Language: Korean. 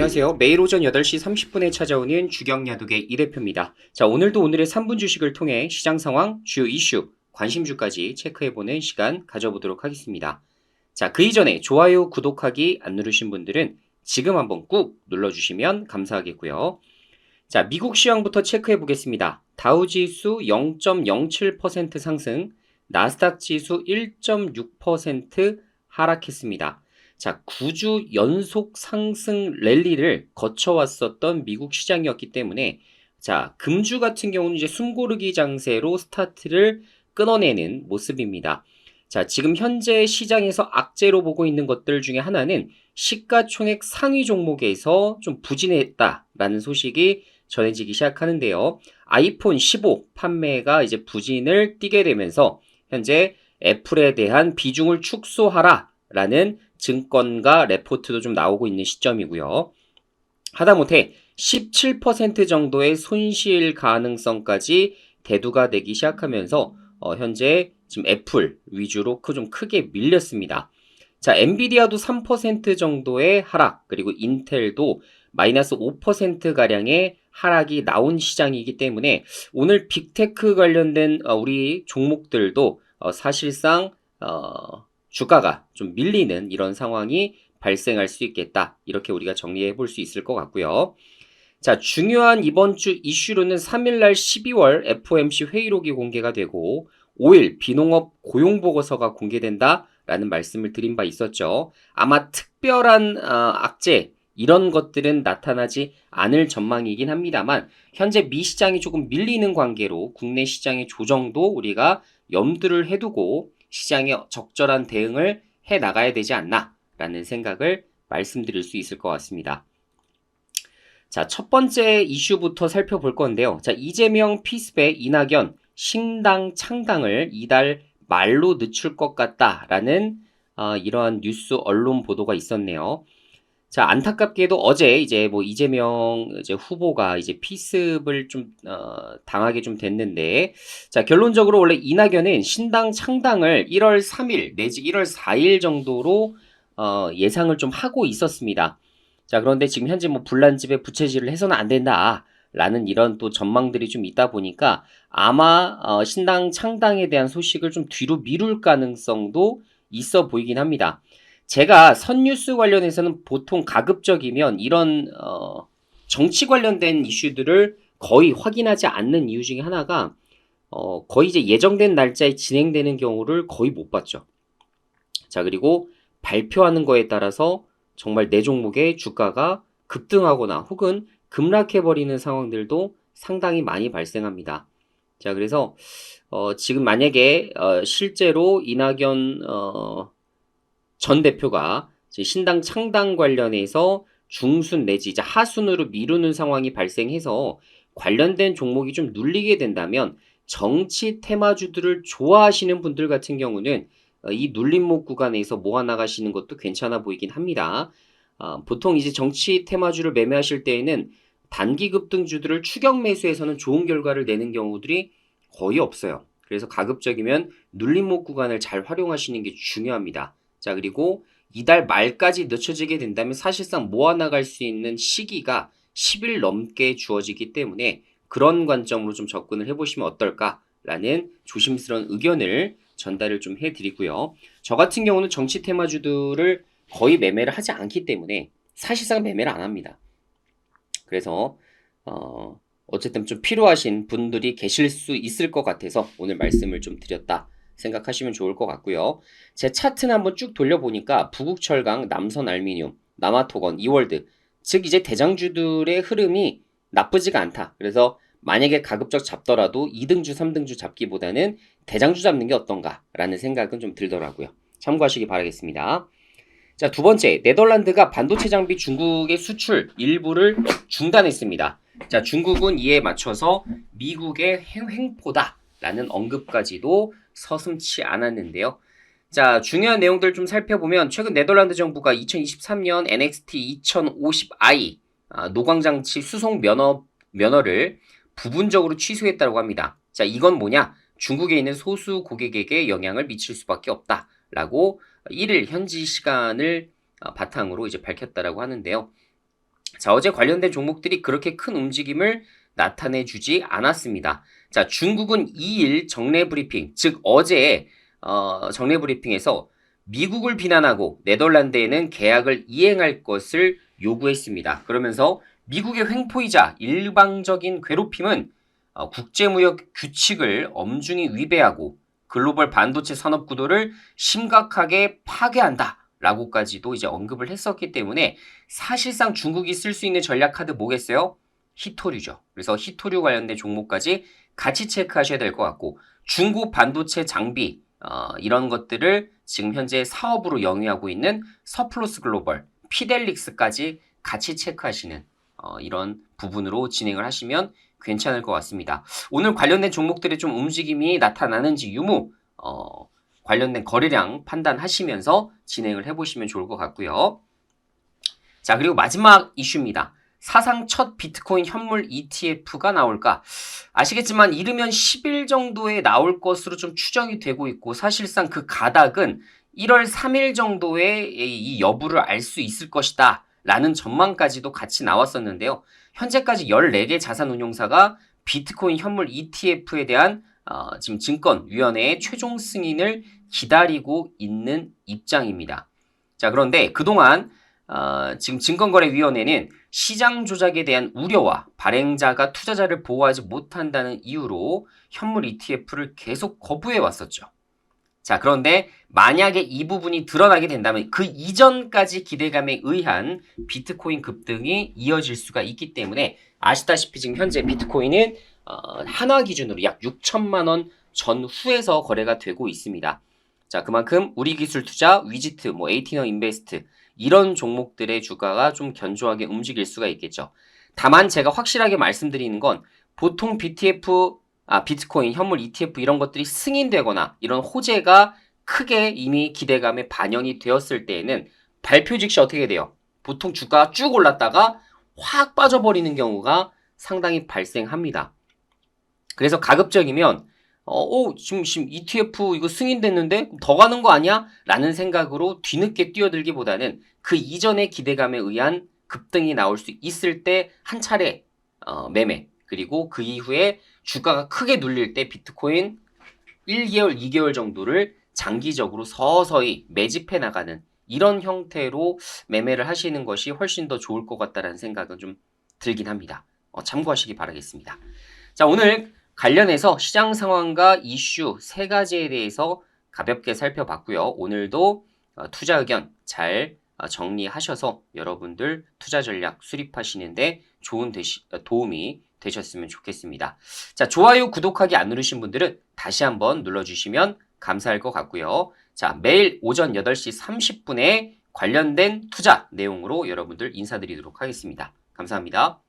안녕하세요. 매일 오전 8시 30분에 찾아오는 주경야독의 이 대표입니다. 자, 오늘도 오늘의 3분 주식을 통해 시장 상황, 주요 이슈, 관심주까지 체크해보는 시간 가져보도록 하겠습니다. 자, 그 이전에 좋아요, 구독하기 안 누르신 분들은 지금 한번 꾹 눌러주시면 감사하겠고요. 자, 미국 시황부터 체크해보겠습니다. 다우지수 0.07% 상승, 나스닥 지수 1.6% 하락했습니다. 자, 9주 연속 상승 랠리를 거쳐왔었던 미국 시장이었기 때문에 자, 금주 같은 경우는 이제 숨고르기 장세로 스타트를 끊어내는 모습입니다. 자, 지금 현재 시장에서 악재로 보고 있는 것들 중에 하나는 시가총액 상위 종목에서 좀 부진했다라는 소식이 전해지기 시작하는데요. 아이폰 15 판매가 이제 부진을 띠게 되면서 현재 애플에 대한 비중을 축소하라라는 증권가 레포트도 좀 나오고 있는 시점이고요. 하다못해 17% 정도의 손실 가능성까지 대두가 되기 시작하면서 현재 지금 애플 위주로 좀 크게 밀렸습니다. 자, 엔비디아도 3% 정도의 하락, 그리고 인텔도 마이너스 5%가량의 하락이 나온 시장이기 때문에 오늘 빅테크 관련된 우리 종목들도 사실상 주가가 좀 밀리는 이런 상황이 발생할 수 있겠다. 이렇게 우리가 정리해 볼 수 있을 것 같고요. 자, 중요한 이번 주 이슈로는 3일날 12월 FOMC 회의록이 공개가 되고 5일 비농업 고용보고서가 공개된다라는 말씀을 드린 바 있었죠. 아마 특별한 악재 이런 것들은 나타나지 않을 전망이긴 합니다만 현재 미 시장이 조금 밀리는 관계로 국내 시장의 조정도 우리가 염두를 해두고 시장에 적절한 대응을 해 나가야 되지 않나라는 생각을 말씀드릴 수 있을 것 같습니다. 자, 첫 번째 이슈부터 살펴볼 건데요. 자, 이재명 피스백 이낙연 신당 창당을 이달 말로 늦출 것 같다라는 이러한 뉴스 언론 보도가 있었네요. 자, 안타깝게도 어제 이제 뭐 이재명 이제 후보가 이제 피습을 좀 당하게 좀 됐는데, 자, 결론적으로 원래 이낙연은 신당 창당을 1월 3일 내지 1월 4일 정도로 예상을 좀 하고 있었습니다. 자, 그런데 지금 현재 뭐 불난집에 부채질을 해서는 안 된다라는 이런 또 전망들이 좀 있다 보니까 아마 신당 창당에 대한 소식을 좀 뒤로 미룰 가능성도 있어 보이긴 합니다. 제가 선뉴스 관련해서는 보통 가급적이면 이런 정치 관련된 이슈들을 거의 확인하지 않는 이유 중에 하나가 거의 이제 예정된 날짜에 진행되는 경우를 거의 못 봤죠. 자, 그리고 발표하는 거에 따라서 정말 내 종목의 주가가 급등하거나 혹은 급락해버리는 상황들도 상당히 많이 발생합니다. 자, 그래서 지금 만약에 실제로 이낙연 전 대표가 신당 창당 관련해서 중순 내지 이제 하순으로 미루는 상황이 발생해서 관련된 종목이 좀 눌리게 된다면 정치 테마주들을 좋아하시는 분들 같은 경우는 이 눌림목 구간에서 모아나가시는 것도 괜찮아 보이긴 합니다. 보통 이제 정치 테마주를 매매하실 때에는 단기 급등주들을 추격 매수해서는 좋은 결과를 내는 경우들이 거의 없어요. 그래서 가급적이면 눌림목 구간을 잘 활용하시는 게 중요합니다. 자, 그리고 이달 말까지 늦춰지게 된다면 사실상 모아나갈 수 있는 시기가 10일 넘게 주어지기 때문에 그런 관점으로 좀 접근을 해보시면 어떨까라는 조심스러운 의견을 전달을 좀 해드리고요. 저 같은 경우는 정치 테마주들을 거의 매매를 하지 않기 때문에 사실상 매매를 안 합니다. 그래서 어쨌든 좀 필요하신 분들이 계실 수 있을 것 같아서 오늘 말씀을 좀 드렸다 생각하시면 좋을 것 같고요. 제 차트는 한번 쭉 돌려보니까 부국철강, 남선알미늄, 남아토건, 이월드 즉 이제 대장주들의 흐름이 나쁘지가 않다. 그래서 만약에 가급적 잡더라도 2등주, 3등주 잡기보다는 대장주 잡는 게 어떤가라는 생각은 좀 들더라고요. 참고하시기 바라겠습니다. 자, 두 번째, 네덜란드가 반도체 장비 중국의 수출 일부를 중단했습니다. 자, 중국은 이에 맞춰서 미국의 횡포다라는 언급까지도 서슴지 않았는데요. 자, 중요한 내용들 좀 살펴보면 최근 네덜란드 정부가 2023년 NXT 2050i 노광장치 수송 면허를 부분적으로 취소했다고 합니다. 자, 이건 뭐냐? 중국에 있는 소수 고객에게 영향을 미칠 수밖에 없다라고 1일 현지 시간을 바탕으로 이제 밝혔다라고 하는데요. 자, 어제 관련된 종목들이 그렇게 큰 움직임을 나타내 주지 않았습니다. 자, 중국은 2일 정례 브리핑, 즉 어제 정례 브리핑에서 미국을 비난하고 네덜란드에는 계약을 이행할 것을 요구했습니다. 그러면서 미국의 횡포이자 일방적인 괴롭힘은 국제무역 규칙을 엄중히 위배하고 글로벌 반도체 산업 구도를 심각하게 파괴한다. 라고까지도 이제 언급을 했었기 때문에 사실상 중국이 쓸 수 있는 전략 카드 뭐겠어요? 히토류죠. 그래서 히토류 관련된 종목까지 같이 체크하셔야 될 것 같고 중국 반도체 장비 이런 것들을 지금 현재 사업으로 영위하고 있는 서플러스 글로벌, 피델릭스까지 같이 체크하시는 이런 부분으로 진행을 하시면 괜찮을 것 같습니다. 오늘 관련된 종목들의 좀 움직임이 나타나는지 유무 관련된 거래량 판단하시면서 진행을 해보시면 좋을 것 같고요. 자, 그리고 마지막 이슈입니다. 사상 첫 비트코인 현물 ETF가 나올까? 아시겠지만 이르면 10일 정도에 나올 것으로 좀 추정이 되고 있고 사실상 그 가닥은 1월 3일 정도에 이 여부를 알 수 있을 것이다 라는 전망까지도 같이 나왔었는데요. 현재까지 14개 자산운용사가 비트코인 현물 ETF에 대한 지금 증권위원회의 최종 승인을 기다리고 있는 입장입니다. 자, 그런데 그동안 지금 증권거래위원회는 시장 조작에 대한 우려와 발행자가 투자자를 보호하지 못한다는 이유로 현물 ETF를 계속 거부해 왔었죠. 자, 그런데 만약에 이 부분이 드러나게 된다면 그 이전까지 기대감에 의한 비트코인 급등이 이어질 수가 있기 때문에 아시다시피 지금 현재 비트코인은 한화 기준으로 약 6천만 원 전후에서 거래가 되고 있습니다. 자, 그만큼 우리기술투자, 위지트, 에이티너 인베스트 이런 종목들의 주가가 좀 견조하게 움직일 수가 있겠죠. 다만 제가 확실하게 말씀드리는 건 보통 비트코인, 현물 ETF 이런 것들이 승인되거나 이런 호재가 크게 이미 기대감에 반영이 되었을 때에는 발표 즉시 어떻게 돼요? 보통 주가가 쭉 올랐다가 확 빠져버리는 경우가 상당히 발생합니다. 그래서 가급적이면 지금 ETF 이거 승인됐는데 더 가는 거 아니야? 라는 생각으로 뒤늦게 뛰어들기보다는 그 이전의 기대감에 의한 급등이 나올 수 있을 때 한 차례 매매 그리고 그 이후에 주가가 크게 눌릴 때 비트코인 1개월, 2개월 정도를 장기적으로 서서히 매집해 나가는 이런 형태로 매매를 하시는 것이 훨씬 더 좋을 것 같다는 생각은 좀 들긴 합니다. 참고하시기 바라겠습니다. 자, 오늘 관련해서 시장 상황과 이슈 세 가지에 대해서 가볍게 살펴봤고요. 오늘도 투자 의견 잘 정리하셔서 여러분들 투자 전략 수립하시는데 좋은 도움이 되셨으면 좋겠습니다. 자, 좋아요, 구독하기 안 누르신 분들은 다시 한번 눌러주시면 감사할 것 같고요. 자, 매일 오전 8시 30분에 관련된 투자 내용으로 여러분들 인사드리도록 하겠습니다. 감사합니다.